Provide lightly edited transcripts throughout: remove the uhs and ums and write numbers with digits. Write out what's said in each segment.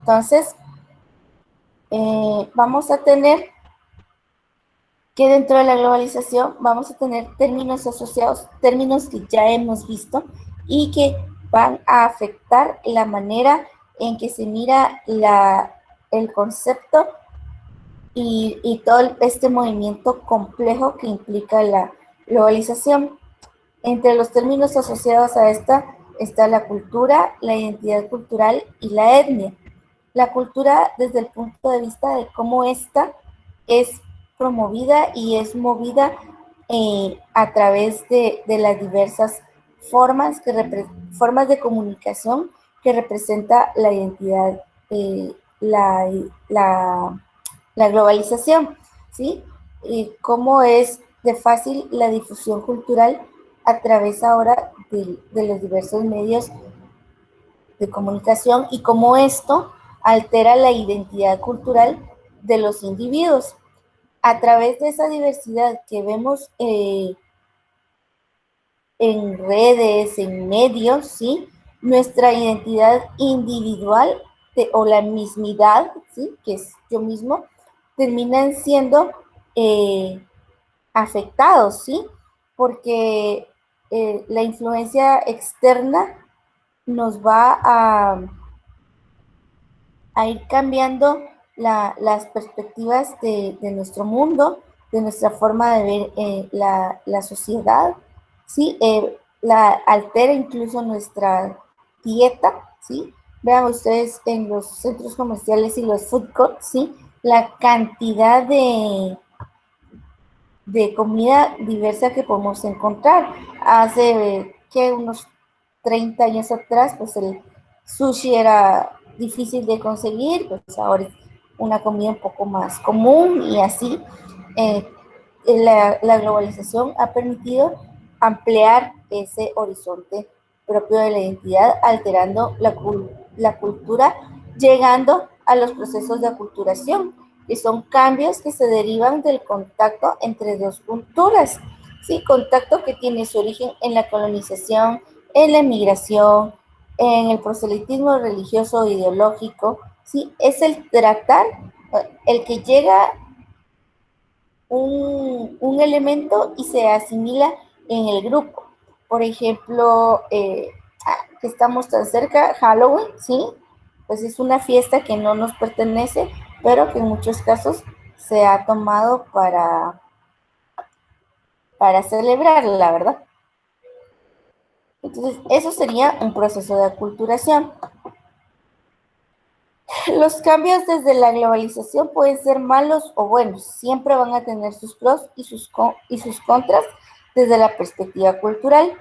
Entonces, vamos a tener que dentro de la globalización vamos a tener términos asociados, términos que ya hemos visto y que van a afectar la manera en que se mira el concepto y todo este movimiento complejo que implica la globalización. Entre los términos asociados a esta está la cultura, la identidad cultural y la etnia. La cultura desde el punto de vista de cómo esta es promovida y es movida a través de las diversas formas de comunicación que representa la identidad, eh, la, la, la globalización, ¿sí? Y cómo es de fácil la difusión cultural a través ahora de los diversos medios de comunicación y cómo esto altera la identidad cultural de los individuos. A través de esa diversidad que vemos en redes, en medios, ¿sí? Nuestra identidad individual o la mismidad, ¿sí? Que es yo mismo, terminan siendo eh, afectados, ¿sí? Porque la influencia externa nos va a ir cambiando las perspectivas de nuestro mundo, de nuestra forma de ver la sociedad, ¿sí? La altera incluso nuestra dieta, ¿sí? Vean ustedes en los centros comerciales y los food courts, ¿sí? La cantidad de comida diversa que podemos encontrar. Hace que unos 30 años atrás, pues el sushi era difícil de conseguir, pues ahora es una comida un poco más común y así. Eh, la globalización ha permitido ampliar ese horizonte propio de la identidad, alterando la cultura, llegando a los procesos de aculturación, que son cambios que se derivan del contacto entre dos culturas, ¿sí? Contacto que tiene su origen en la colonización, en la emigración, en el proselitismo religioso e ideológico, ¿sí? Es el tratar, el que llega un elemento y se asimila en el grupo. Por ejemplo, que estamos tan cerca, Halloween, ¿sí? Pues es una fiesta que no nos pertenece, pero que en muchos casos se ha tomado para celebrarla, ¿verdad? Entonces, eso sería un proceso de aculturación. Los cambios desde la globalización pueden ser malos o buenos, siempre van a tener sus pros y sus contras desde la perspectiva cultural.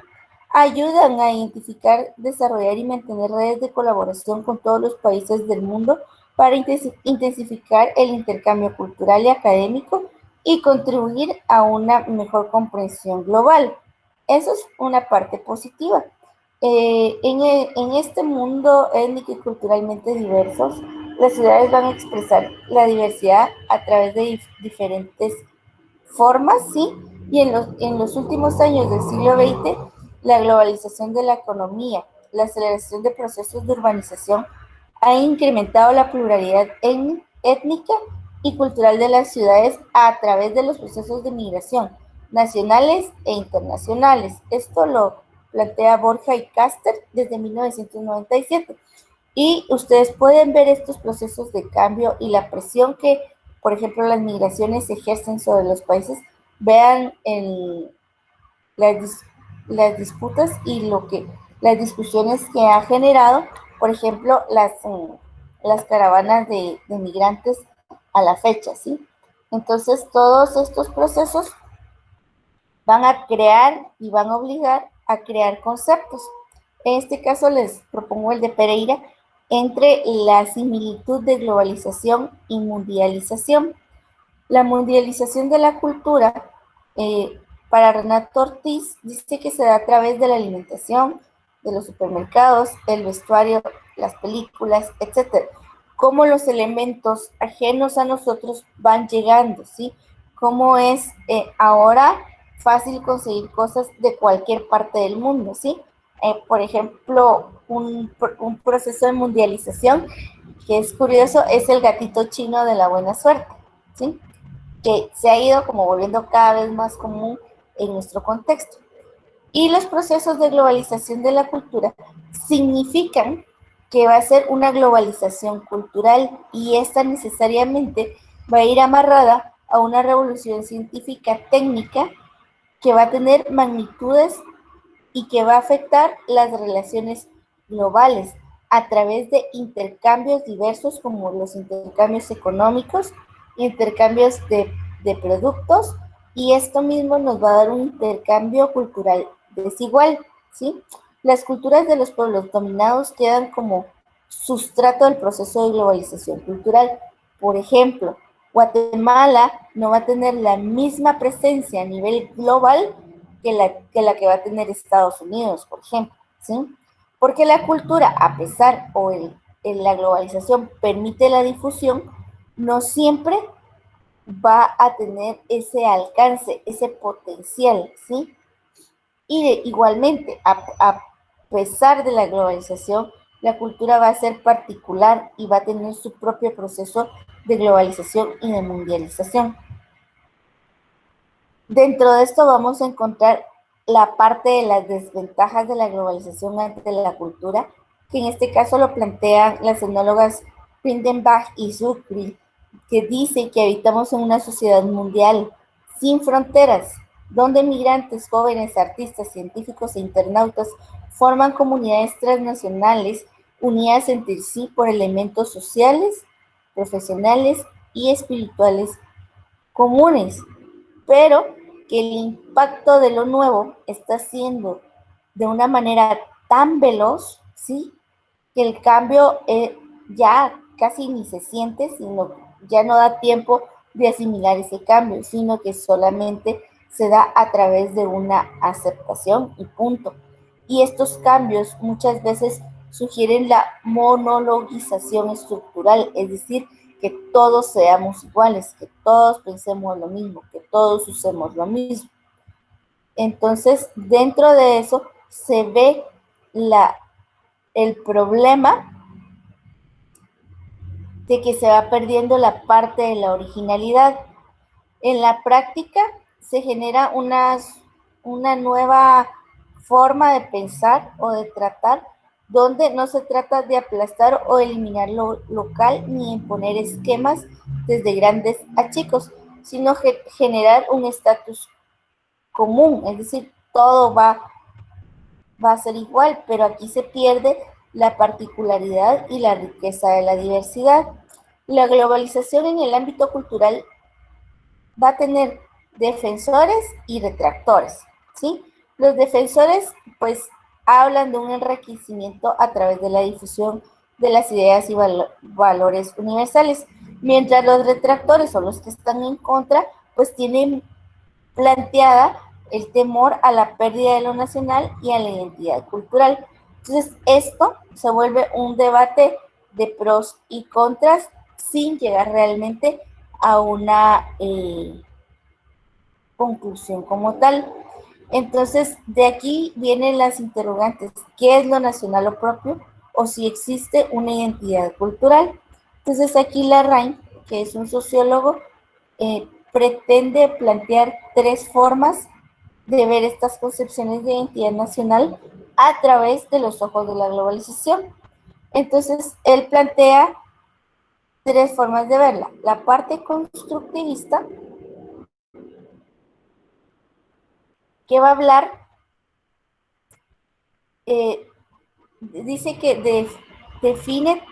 Ayudan a identificar, desarrollar y mantener redes de colaboración con todos los países del mundo para intensificar el intercambio cultural y académico y contribuir a una mejor comprensión global. Eso es una parte positiva. En este mundo étnico y culturalmente diversos, las ciudades van a expresar la diversidad a través de diferentes formas, ¿sí? Y en los últimos años del siglo XX, la globalización de la economía, la aceleración de procesos de urbanización ha incrementado la pluralidad étnica y cultural de las ciudades a través de los procesos de migración nacionales e internacionales. Esto lo plantea Borja y Caster desde 1997. Y ustedes pueden ver estos procesos de cambio y la presión que, por ejemplo, las migraciones ejercen sobre los países. Vean las, las disputas y las discusiones que ha generado, por ejemplo, las caravanas de migrantes a la fecha, ¿sí? Entonces, todos estos procesos van a crear y van a obligar a crear conceptos. En este caso les propongo el de Pereira entre la similitud de globalización y mundialización. La mundialización de la cultura, para Renato Ortiz, dice que se da a través de la alimentación, de los supermercados, el vestuario, las películas, etcétera. Cómo los elementos ajenos a nosotros van llegando, ¿sí? Cómo es ahora fácil conseguir cosas de cualquier parte del mundo, ¿sí? Por ejemplo, un proceso de mundialización que es curioso, es el gatito chino de la buena suerte, ¿sí? Que se ha ido como volviendo cada vez más común en nuestro contexto. Y los procesos de globalización de la cultura significan que va a ser una globalización cultural y esta necesariamente va a ir amarrada a una revolución científica técnica que va a tener magnitudes y que va a afectar las relaciones globales a través de intercambios diversos como los intercambios económicos, intercambios de productos, y esto mismo nos va a dar un intercambio cultural desigual, ¿sí? Las culturas de los pueblos dominados quedan como sustrato del proceso de globalización cultural. Por ejemplo, Guatemala no va a tener la misma presencia a nivel global que va a tener Estados Unidos, por ejemplo, ¿sí? Porque la cultura, a pesar la globalización permite la difusión, no siempre va a tener ese alcance, ese potencial, ¿sí? Igualmente, a pesar de la globalización, la cultura va a ser particular y va a tener su propio proceso de globalización y de mundialización. Dentro de esto vamos a encontrar la parte de las desventajas de la globalización ante la cultura, que en este caso lo plantean las etnólogas Prindenbach y Zucri, que dicen que habitamos en una sociedad mundial sin fronteras, donde migrantes, jóvenes, artistas, científicos e internautas forman comunidades transnacionales unidas entre sí por elementos sociales, profesionales y espirituales comunes, pero que el impacto de lo nuevo está siendo de una manera tan veloz, ¿sí? Que el cambio ya casi ni se siente, sino ya no da tiempo de asimilar ese cambio, sino que solamente se da a través de una aceptación y punto. Y estos cambios muchas veces sugieren la monologización estructural, es decir, que todos seamos iguales, que todos pensemos lo mismo, que todos usemos lo mismo. Entonces, dentro de eso se ve el problema de que se va perdiendo la parte de la originalidad. En la práctica se genera una nueva forma de pensar o de tratar, donde no se trata de aplastar o eliminar lo local ni imponer esquemas desde grandes a chicos, sino generar un estatus común, es decir, todo va a ser igual, pero aquí se pierde la particularidad y la riqueza de la diversidad. La globalización en el ámbito cultural va a tener defensores y retractores, ¿sí? Los defensores, pues, hablan de un enriquecimiento a través de la difusión de las ideas y valores universales, mientras los retractores o los que están en contra, pues tienen planteada el temor a la pérdida de lo nacional y a la identidad cultural. Entonces, esto se vuelve un debate de pros y contras sin llegar realmente a una conclusión como tal. Entonces, de aquí vienen las interrogantes: ¿qué es lo nacional o propio? O si existe una identidad cultural. Entonces, aquí Larraín, que es un sociólogo, pretende plantear tres formas de ver estas concepciones de identidad nacional a través de los ojos de la globalización. Entonces, él plantea tres formas de verla: la parte constructivista, que va a hablar, eh, dice que define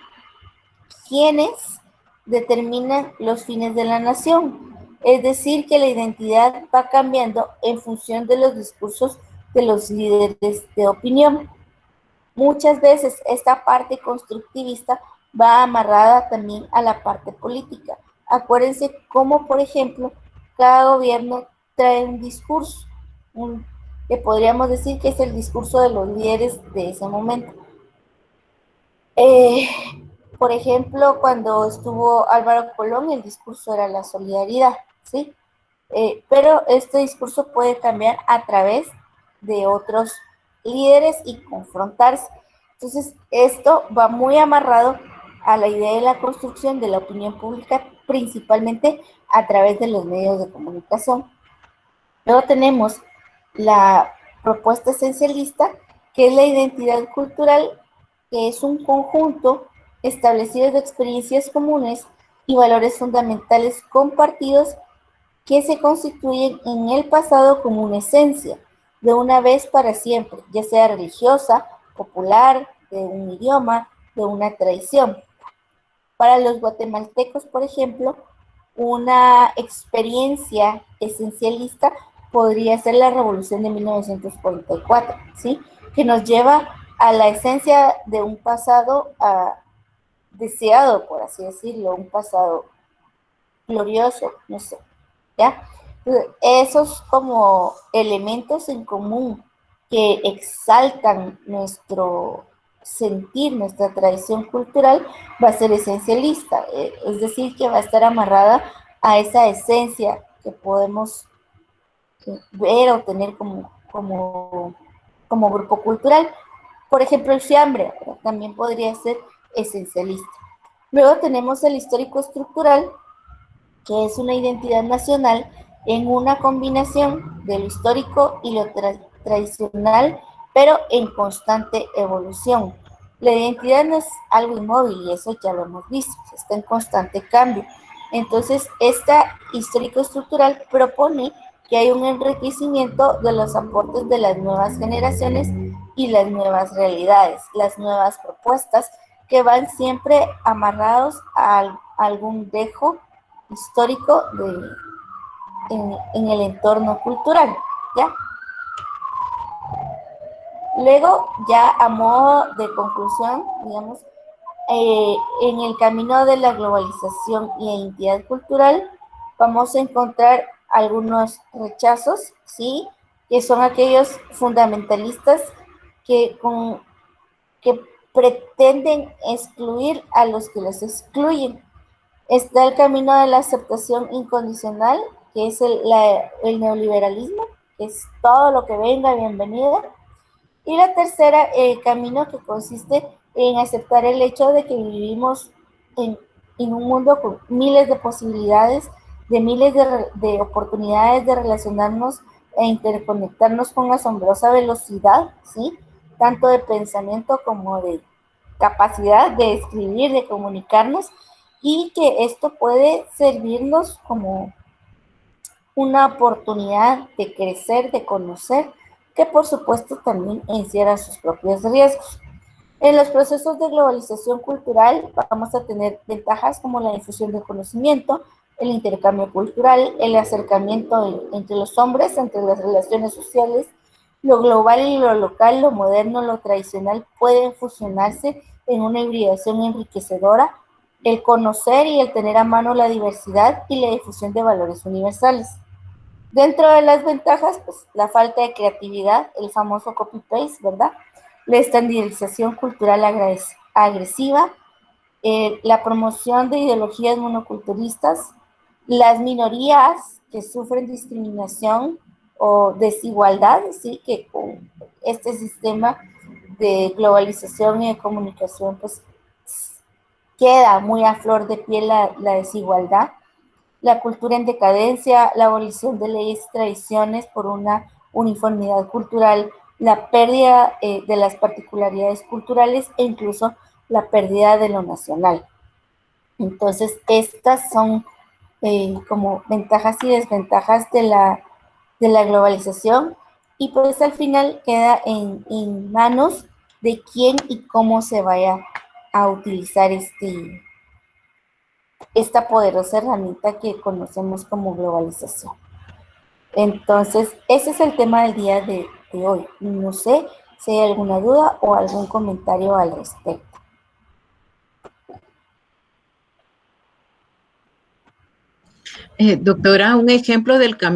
quiénes determinan los fines de la nación, es decir, que la identidad va cambiando en función de los discursos de los líderes de opinión. Muchas veces esta parte constructivista va amarrada también a la parte política. Acuérdense cómo, por ejemplo, cada gobierno trae un discurso, que podríamos decir que es el discurso de los líderes de ese momento. Eh, por ejemplo, cuando estuvo Álvaro Colón, el discurso era la solidaridad, ¿sí? Pero este discurso puede cambiar a través de otros líderes y confrontarse. Entonces, esto va muy amarrado a la idea de la construcción de la opinión pública, principalmente a través de los medios de comunicación. Luego tenemos la propuesta esencialista, que es la identidad cultural, que es un conjunto establecido de experiencias comunes y valores fundamentales compartidos que se constituyen en el pasado como una esencia, de una vez para siempre, ya sea religiosa, popular, de un idioma, de una tradición. Para los guatemaltecos, por ejemplo, una experiencia esencialista podría ser la Revolución de 1944, ¿sí? Que nos lleva a la esencia de un pasado deseado, por así decirlo, un pasado glorioso, no sé, ¿ya? Esos como elementos en común que exaltan nuestro sentir, nuestra tradición cultural, va a ser esencialista, es decir, que va a estar amarrada a esa esencia que podemos ver o tener como grupo cultural. Por ejemplo, el fiambre también podría ser esencialista. Luego tenemos el histórico estructural, que es una identidad nacional en una combinación de lo histórico y lo tradicional, pero en constante evolución. La identidad no es algo inmóvil y eso ya lo hemos visto, está en constante cambio. Entonces, esta histórico-estructural propone que hay un enriquecimiento de los aportes de las nuevas generaciones y las nuevas realidades, las nuevas propuestas que van siempre amarrados a algún dejo histórico en el entorno cultural, ¿ya? Luego, ya a modo de conclusión, digamos, en el camino de la globalización y identidad cultural, vamos a encontrar algunos rechazos, ¿sí? Que son aquellos fundamentalistas que, que pretenden excluir a los que los excluyen. Está el camino de la aceptación incondicional, que es el neoliberalismo, que es todo lo que venga, bienvenido. Y la tercera, el camino que consiste en aceptar el hecho de que vivimos en, en un mundo con miles de posibilidades, de miles de oportunidades de relacionarnos e interconectarnos con asombrosa velocidad, ¿sí? Tanto de pensamiento como de capacidad de escribir, de comunicarnos, y que esto puede servirnos como una oportunidad de crecer, de conocer, que por supuesto también encierra sus propios riesgos. En los procesos de globalización cultural vamos a tener ventajas como la difusión del conocimiento, el intercambio cultural, el acercamiento entre los hombres, entre las relaciones sociales. Lo global y lo local, lo moderno, lo tradicional pueden fusionarse en una hibridación enriquecedora. El conocer y el tener a mano la diversidad y la difusión de valores universales. Dentro de las ventajas, pues la falta de creatividad, el famoso copy-paste, ¿verdad? La estandarización cultural agresiva, la promoción de ideologías monoculturistas, las minorías que sufren discriminación o desigualdad, ¿sí? Que con este sistema de globalización y de comunicación, pues queda muy a flor de piel la desigualdad, la cultura en decadencia, la abolición de leyes y tradiciones por una uniformidad cultural, la pérdida de las particularidades culturales e incluso la pérdida de lo nacional. Entonces, estas son como ventajas y desventajas de la globalización, y pues al final queda en manos de quién y cómo se vaya a utilizar esta poderosa herramienta que conocemos como globalización. Entonces, ese es el tema del día de hoy. No sé si hay alguna duda o algún comentario al respecto. Doctora, un ejemplo del camino